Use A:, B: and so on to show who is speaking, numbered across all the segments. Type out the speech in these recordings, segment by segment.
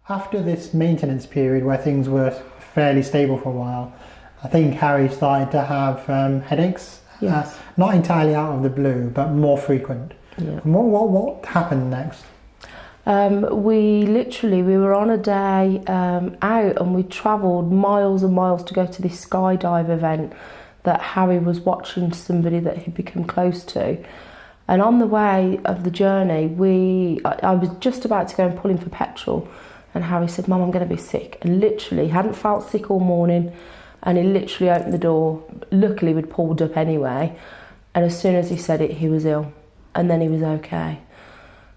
A: After this maintenance period where things were fairly stable for a while, I think Harry started to have headaches.
B: Yes.
A: Not entirely out of the blue, but more frequent.
B: Yeah.
A: And what happened next?
B: We were on a day out, and we travelled miles and miles to go to this skydive event that Harry was watching somebody that he'd become close to. And on the way of the journey, I was just about to go and pull in for petrol, and Harry said, "Mum, I'm going to be sick." And literally, hadn't felt sick all morning, and he literally opened the door. Luckily, we'd pulled up anyway, and as soon as he said it, he was ill, and then he was okay.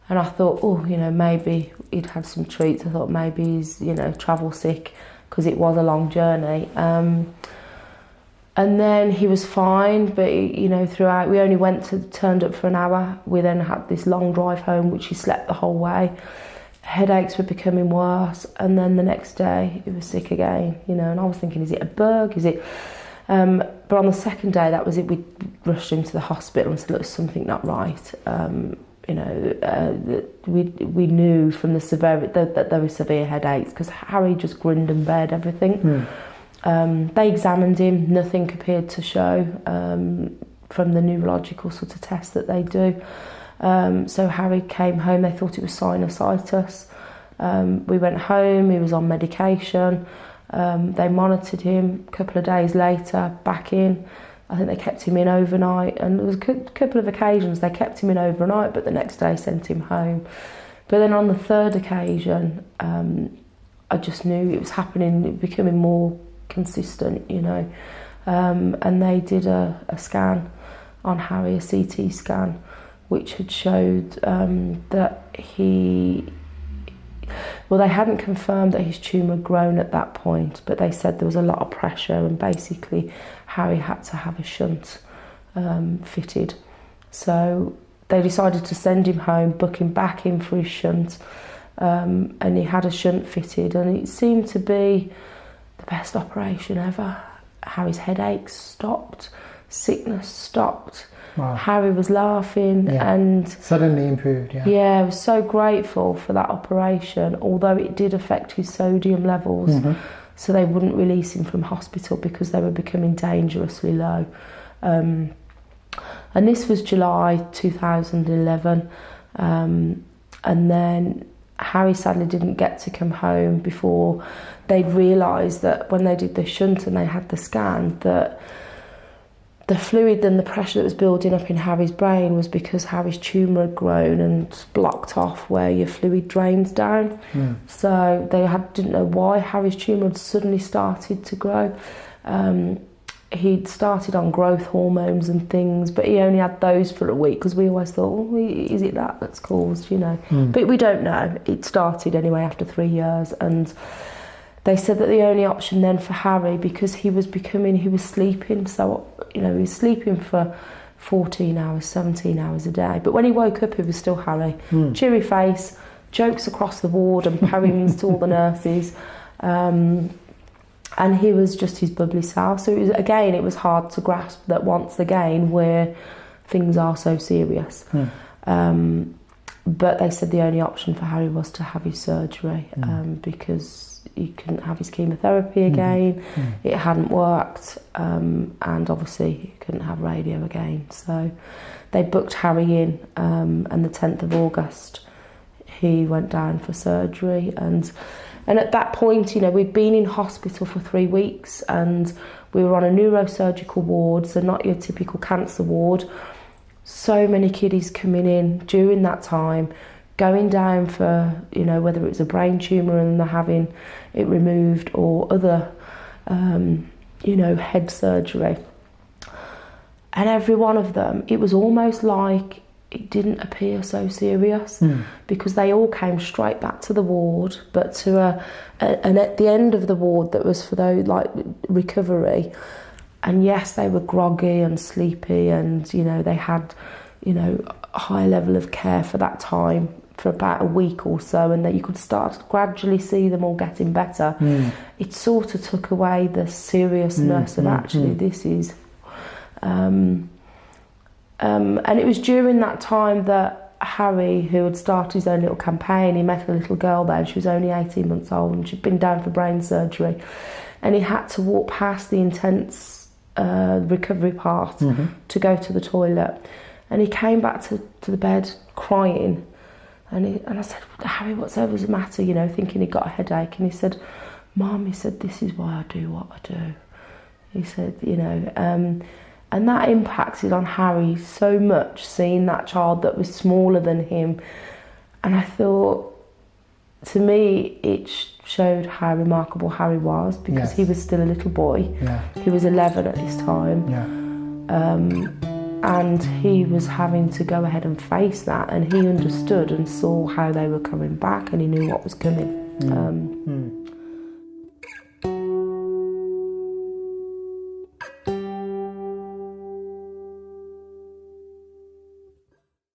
B: And I thought, maybe he'd had some treats. I thought maybe he's, travel sick, because it was a long journey. And then he was fine, but, throughout, we only turned up for an hour. We then had this long drive home, which he slept the whole way. Headaches were becoming worse. And then the next day, he was sick again, and I was thinking, is it a bug? Is it... But on the second day, that was it. We rushed him to the hospital and said, look, there's something not right. We knew from the severity that there were severe headaches, because Harry just grinned and bared everything. They examined him, nothing appeared to show from the neurological sort of tests that they do. So Harry came home, they thought it was sinusitis. We went home, he was on medication. They monitored him. A couple of days later, back in. I think they kept him in overnight, and there was a couple of occasions they kept him in overnight, but the next day sent him home. But then on the third occasion, I just knew it was happening, it was becoming more consistent, and they did a scan on Harry, a CT scan, which had showed that they hadn't confirmed that his tumour had grown at that point, but they said there was a lot of pressure, and basically Harry had to have a shunt fitted. So they decided to send him home, book him back in for his shunt, and he had a shunt fitted, and it seemed to be the best operation ever. Harry's headaches stopped, sickness stopped.
A: Wow.
B: Harry was laughing and
A: suddenly improved.
B: Yeah, I was so grateful for that operation, although it did affect his sodium levels. So they wouldn't release him from hospital because they were becoming dangerously low. And this was July 2011. And then Harry sadly didn't get to come home before they'd realised that when they did the shunt and they had the scan, that the fluid and the pressure that was building up in Harry's brain was because Harry's tumour had grown and blocked off where your fluid drains down. So they didn't know why Harry's tumour had suddenly started to grow. He'd started on growth hormones and things, but he only had those for a week, because we always thought, is it that's caused, But we don't know. It started anyway after 3 years, and they said that the only option then for Harry, because he was sleeping, so, he was sleeping for 14 hours, 17 hours a day. But when he woke up, he was still Harry. Cheery face, jokes across the ward and poems to all the nurses. And he was just his bubbly self. So it was hard to grasp that once again where things are so serious. But they said the only option for Harry was to have his surgery, because he couldn't have his chemotherapy again. It hadn't worked, and obviously he couldn't have radio again. So they booked Harry in, and the 10th of August he went down for surgery. And at that point, we'd been in hospital for 3 weeks, and we were on a neurosurgical ward, so not your typical cancer ward. So many kiddies coming in during that time, going down for, whether it was a brain tumour and they're having it removed, or other, head surgery. And every one of them, it was almost like it didn't appear so serious, because they all came straight back to the ward, but to and at the end of the ward that was for those recovery. And yes, they were groggy and sleepy, and they had a high level of care for that time, for about a week or so, and that you could start to gradually see them all getting better. It sort of took away the seriousness of actually this is. And it was during that time that Harry, who had started his own little campaign, he met a little girl there, and she was only 18 months old, and she'd been down for brain surgery, and he had to walk past the intense recovery part to go to the toilet, and he came back to the bed crying, and I said, Harry, what's the matter, you know, thinking he got a headache, and he said, Mum, he said, this is why I do what I do. He said, you know, and that impacted on Harry so much, seeing that child that was smaller than him. And I thought, to me, it showed how remarkable Harry was, because he was still a little boy. He was 11 at this time. And he was having to go ahead and face that, and he understood and saw how they were coming back, and he knew what was coming.